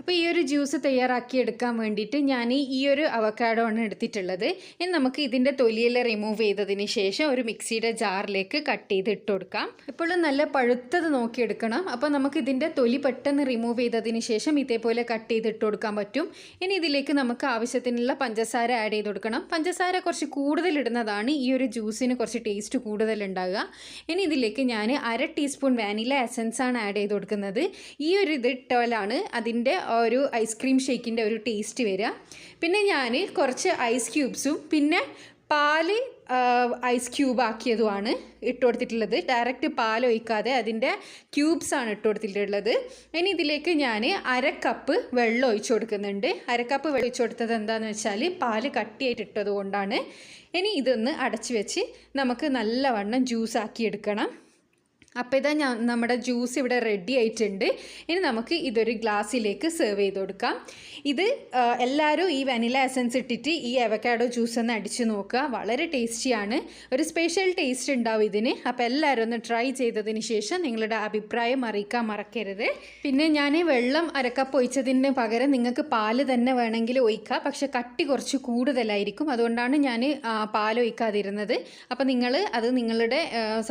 അപ്പോൾ ഈ ഒരു ജ്യൂസ് തയ്യാറാക്കി എടുക്കാൻ വേണ്ടിയിട്ട് ഞാൻ ഈ ഒരു അവക്കാഡോ ആണ് എടുത്തിട്ടുള്ളത്. ഇനി നമുക്ക് ഇതിൻ്റെ തൊലിയെല്ലാം റിമൂവ് ചെയ്തതിന് ശേഷം ഒരു മിക്സിയുടെ ജാറിലേക്ക് കട്ട് ചെയ്ത് ഇട്ട് കൊടുക്കാം. ഇപ്പോഴും നല്ല പഴുത്തത് നോക്കിയെടുക്കണം. അപ്പോൾ നമുക്ക് ഇതിൻ്റെ തൊലി പെട്ടെന്ന് റിമൂവ് ചെയ്തതിന് ശേഷം ഇതേപോലെ കട്ട് ചെയ്ത് ഇട്ട് കൊടുക്കാൻ പറ്റും. ഇനി ഇതിലേക്ക് നമുക്ക് ആവശ്യത്തിനുള്ള പഞ്ചസാര ആഡ് ചെയ്ത് കൊടുക്കണം. പഞ്ചസാര കുറച്ച് കൂടുതൽ ഇടുന്നതാണ് ഈ ഒരു ജ്യൂസിന് കുറച്ച് ടേസ്റ്റ് കൂടുതൽ ഉണ്ടാകുക. ഇനി ഇതിലേക്ക് ഞാൻ 1/2 ടീസ്പൂൺ വാനില എസൻസ് ആണ് ആഡ് ചെയ്ത് കൊടുക്കുന്നത്. ഈ ഒരു ഇത് ഇട്ടാലാണ് അതിൻ്റെ ഒരു ഐസ്ക്രീം ഷേക്കിൻ്റെ ഒരു ടേസ്റ്റ് വരിക. പിന്നെ ഞാൻ കുറച്ച് ഐസ് ക്യൂബ്സും പിന്നെ പാല് ഐസ് ക്യൂബ് ആക്കിയതുമാണ് ഇട്ട് കൊടുത്തിട്ടുള്ളത്. ഡയറക്റ്റ് പാൽ ഒഴിക്കാതെ അതിൻ്റെ ക്യൂബ്സാണ് ഇട്ട് കൊടുത്തിട്ടുള്ളത്. ഇനി ഇതിലേക്ക് ഞാൻ 1/2 കപ്പ് വെള്ളം ഒഴിച്ചു കൊടുക്കുന്നുണ്ട്. 1/2 കപ്പ് വെള്ളം ഒഴിച്ചു കൊടുത്തത് എന്താണെന്ന് വെച്ചാൽ പാല് കട്ടിയായിട്ട് ഇട്ടത് കൊണ്ടാണ്. ഇനി ഇതൊന്ന് അടച്ചു വെച്ച് നമുക്ക് നല്ലവണ്ണം ജ്യൂസ് ആക്കി എടുക്കണം. അപ്പോൾ ഇതാ നമ്മുടെ ജ്യൂസ് ഇവിടെ റെഡി ആയിട്ടുണ്ട്. ഇനി നമുക്ക് ഇതൊരു ഗ്ലാസ്സിലേക്ക് സെർവ് ചെയ്ത് കൊടുക്കാം. ഇത് എല്ലാവരും ഈ വനില എസൻസ് ഇട്ടിട്ട് ഈ അവക്കാഡോ ജ്യൂസ് ഒന്ന് അടിച്ച് നോക്കുക. വളരെ ടേസ്റ്റിയാണ്. ഒരു സ്പെഷ്യൽ ടേസ്റ്റ് ഉണ്ടാവും ഇതിന്. അപ്പോൾ എല്ലാവരും ഒന്ന് ട്രൈ ചെയ്തതിന് ശേഷം നിങ്ങളുടെ അഭിപ്രായം അറിയിക്കാൻ മറക്കരുത്. പിന്നെ ഞാൻ വെള്ളം 1/2 കപ്പ് ഒഴിച്ചതിന് പകരം നിങ്ങൾക്ക് പാല് തന്നെ വേണമെങ്കിൽ ഒഴിക്കാം. പക്ഷേ കട്ടി കുറച്ച് കൂടുതലായിരിക്കും. അതുകൊണ്ടാണ് ഞാൻ പാൽ ഒഴിക്കാതിരുന്നത്. അപ്പോൾ നിങ്ങൾ അത് നിങ്ങളുടെ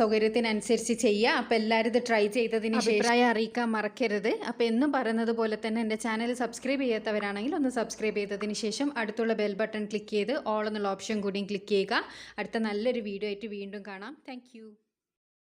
സൗകര്യത്തിനനുസരിച്ച് ചെയ്യുക. അപ്പോൾ എല്ലാവരും ഇത് ട്രൈ ചെയ്തതിന് അഭിപ്രായം അറിയിക്കാൻ മറക്കരുത്. അപ്പോൾ എന്നും പറയുന്നത് പോലെ തന്നെ എൻ്റെ ചാനൽ സബ്സ്ക്രൈബ് ചെയ്യാത്തവരാണെങ്കിൽ ഒന്ന് സബ്സ്ക്രൈബ് ചെയ്തതിന് ശേഷം അടുത്തുള്ള ബെൽ ബട്ടൺ ക്ലിക്ക് ചെയ്ത് ഓൾ എന്നുള്ള ഓപ്ഷൻ കൂടിയും ക്ലിക്ക് ചെയ്യുക. അടുത്ത നല്ലൊരു വീഡിയോ ആയിട്ട് വീണ്ടും കാണാം. താങ്ക്